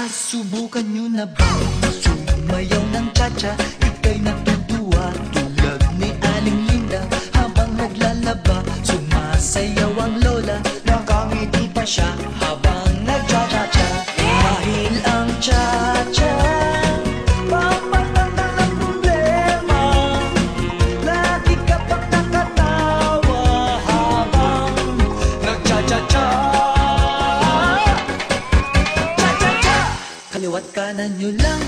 Nasubukan nyo na ba sumayaw ng cha-cha? Ika'y natutuwa tulad ni Aling Linda. Habang naglalaba, sumasayaw ang lola. Nakangiti pa siya habang nagcha-cha-cha. Dahil ang cha-cha pampatanggal ng problema. Lagi ka pang nakatawa habang nagcha-cha-cha. Kaliwat kanan nyo lang